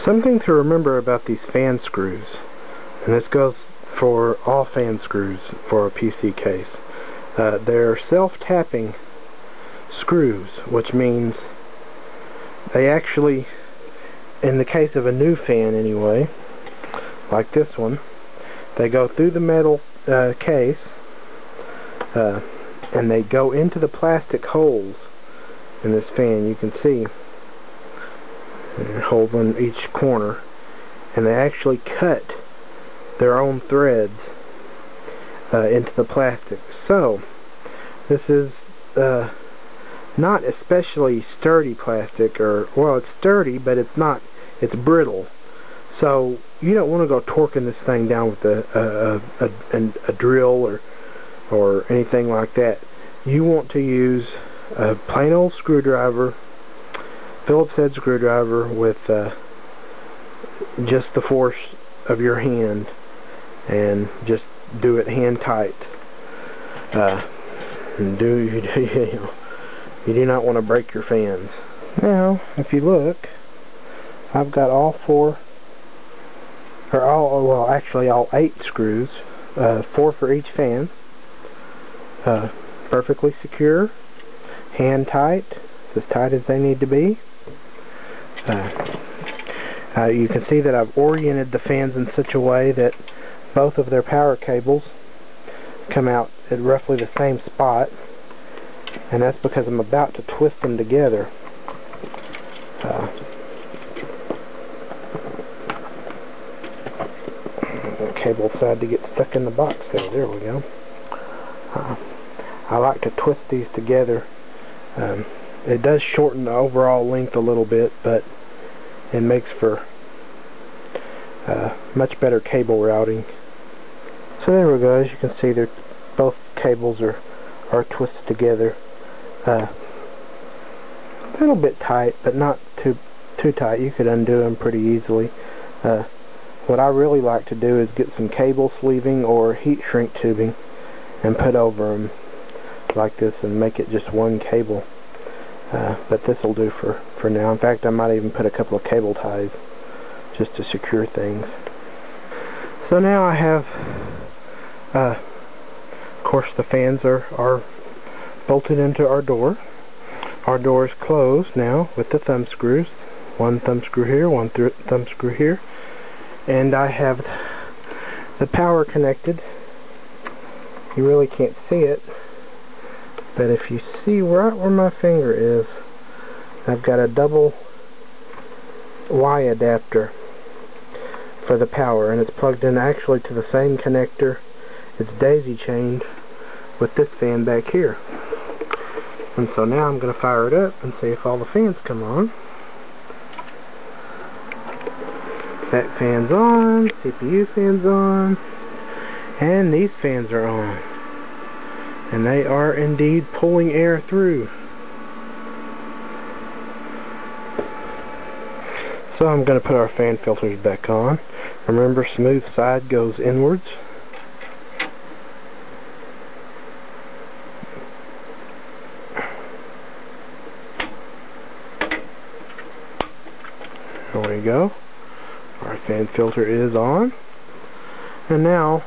Something to remember about these fan screws, and this goes for all fan screws for a PC case. They're self-tapping screws, which means they actually, in the case of a new fan anyway, like this one, they go through the metal case and they go into the plastic holes in this fan. You can see holes on each corner, and they actually cut their own threads into the plastic. So this is not especially sturdy plastic, or well, it's sturdy, but it's brittle. So you don't want to go torquing this thing down with a drill or anything like that. You want to use a plain old screwdriver, Phillips head screwdriver, with just the force of your hand, and just do it hand tight. You do not want to break your fans. Now, if you look, I've got all 8 screws, 4 for each fan, perfectly secure, hand tight, it's as tight as they need to be. You can see that I've oriented the fans in such a way that both of their power cables come out at roughly the same spot, and that's because I'm about to twist them together. The cable decided to get stuck in the box there. There we go. I like to twist these together. It does shorten the overall length a little bit, but it makes for much better cable routing. So there we go. As you can see, both cables are twisted together. A little bit tight, but not too tight. You could undo them pretty easily. What I really like to do is get some cable sleeving or heat shrink tubing and put over them like this and make it just one cable. But this will do for now. In fact, I might even put a couple of cable ties just to secure things. So now I have, of course, the fans are bolted into our door. Our door is closed now with the thumb screws. One thumb screw here, one thumb screw here. And I have the power connected. You really can't see it, but if you see right where my finger is, I've got a double Y adapter for the power, and it's plugged in actually to the same connector. It's daisy chained with this fan back here. And so now I'm going to fire it up and see if all the fans come on. That fan's on, CPU fan's on, and these fans are on. And they are indeed pulling air through. So I'm going to put our fan filters back on. Remember, smooth side goes inwards. There we go. Our fan filter is on. And now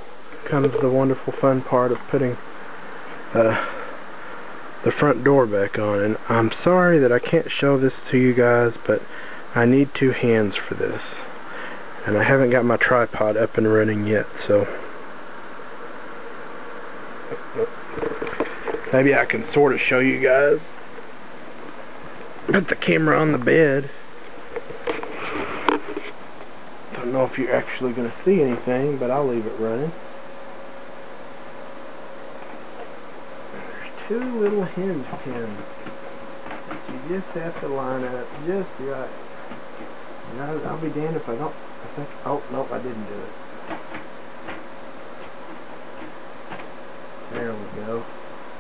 comes the wonderful fun part of putting the front door back on. And I'm sorry that I can't show this to you guys, but I need 2 hands for this. And I haven't got my tripod up and running yet, so maybe I can sort of show you guys. Put the camera on the bed. Don't know if you're actually going to see anything, but I'll leave it running. There's 2 little hinge pins that you just have to line up just right. And I'll be damned if I don't. Oh, nope, I didn't do it. There we go.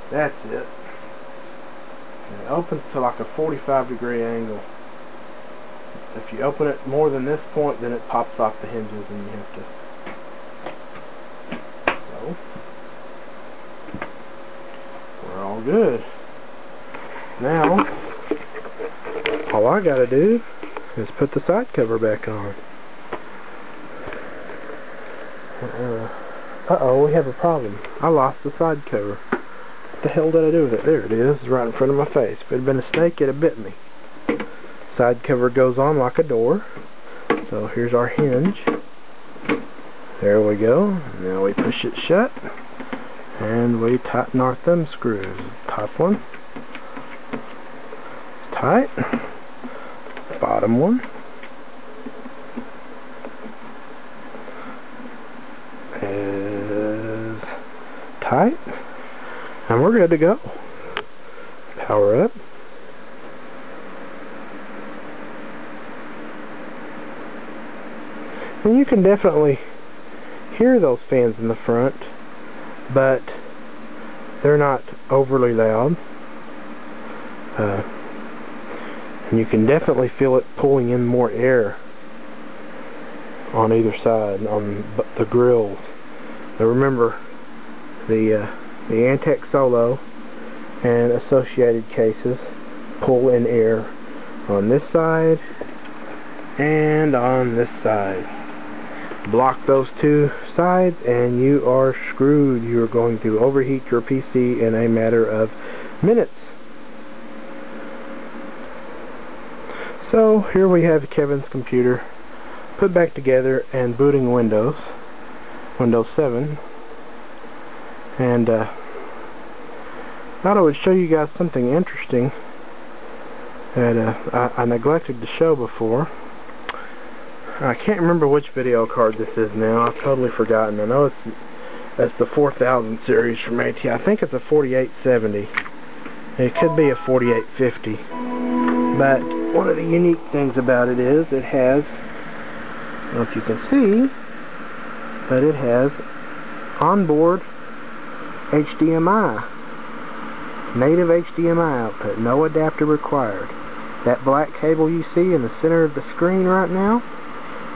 That's it. And it opens to like a 45-degree angle. If you open it more than this point, then it pops off the hinges and you have to... So, we're all good. Now, all I gotta do is put the side cover back on. Uh-oh, we have a problem. I lost the side cover. What the hell did I do with it? There it is. It's right in front of my face. If it had been a snake, it'd have bit me. Side cover goes on like a door. So here's our hinge. There we go. Now we push it shut. And we tighten our thumb screws. Top one. Tight. Bottom one. Is tight. And we're good to go. Power up. And you can definitely hear those fans in the front, but they're not overly loud. And you can definitely feel it pulling in more air on either side, on the grills. Now remember, the Antec Solo and associated cases pull in air on this side and on this side. Block those two sides and you are screwed. You are going to overheat your PC in a matter of minutes. So here we have Kevin's computer put back together and booting Windows 7, and thought I would show you guys something interesting that I neglected to show before. I can't remember which video card this is now. I've totally forgotten. I know it's the 4000 series from AT. I think it's a 4870. It could be a 4850. But one of the unique things about it is it has, I don't know if you can see, but it has onboard HDMI. Native HDMI output. No adapter required. That black cable you see in the center of the screen right now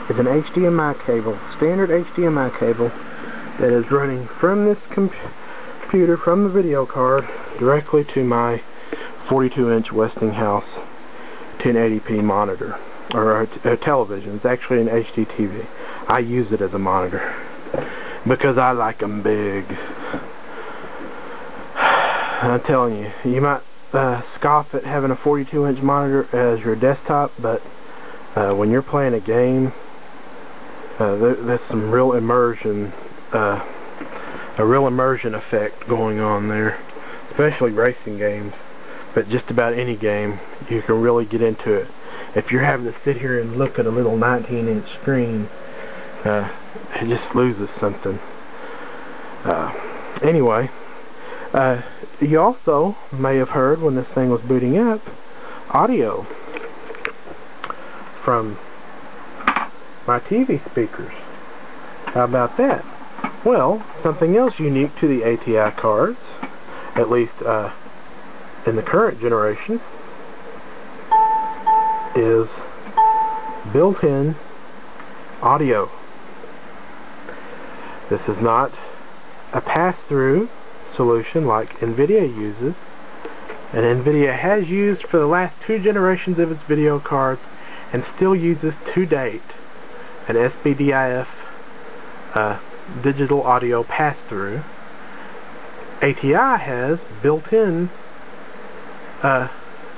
is an HDMI cable, standard HDMI cable that is running from this computer, from the video card, directly to my 42-inch Westinghouse 1080p monitor, or a television. It's actually an HD TV. I use it as a monitor because I like them big. I'm telling you, you might scoff at having a 42-inch monitor as your desktop, but when you're playing a game, there's some real immersion, a real immersion effect going on there, especially racing games. But just about any game, you can really get into it. If you're having to sit here and look at a little 19-inch screen, it just loses something. Anyway, you also may have heard when this thing was booting up, audio from my TV speakers. How about that? Well, something else unique to the ATI cards, at least in the current generation, is built-in audio. This is not a pass-through solution like NVIDIA uses, and NVIDIA has used for the last 2 generations of its video cards and still uses to date an SBDIF digital audio pass-through. ATI has built-in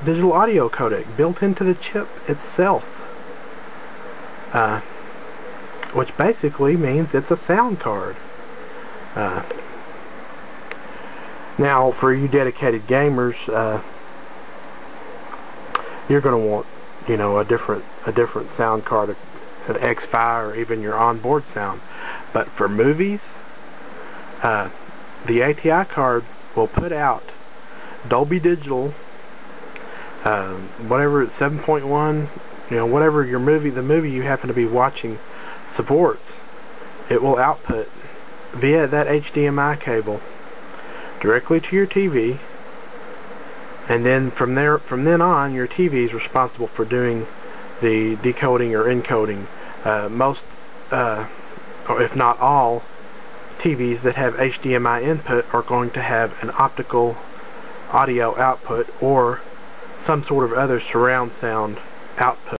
digital audio codec built into the chip itself, which basically means it's a sound card. Now, for you dedicated gamers, you're going to want, you know, a different sound card, an X5 or even your onboard sound. But for movies, the ATI card will put out Dolby Digital, whatever it's 7.1, you know, whatever the movie you happen to be watching supports. It will output via that HDMI cable directly to your TV, and then from then on, your TV is responsible for doing the decoding or encoding. Most, or if not all, TVs that have HDMI input are going to have an optical audio output or some sort of other surround sound output.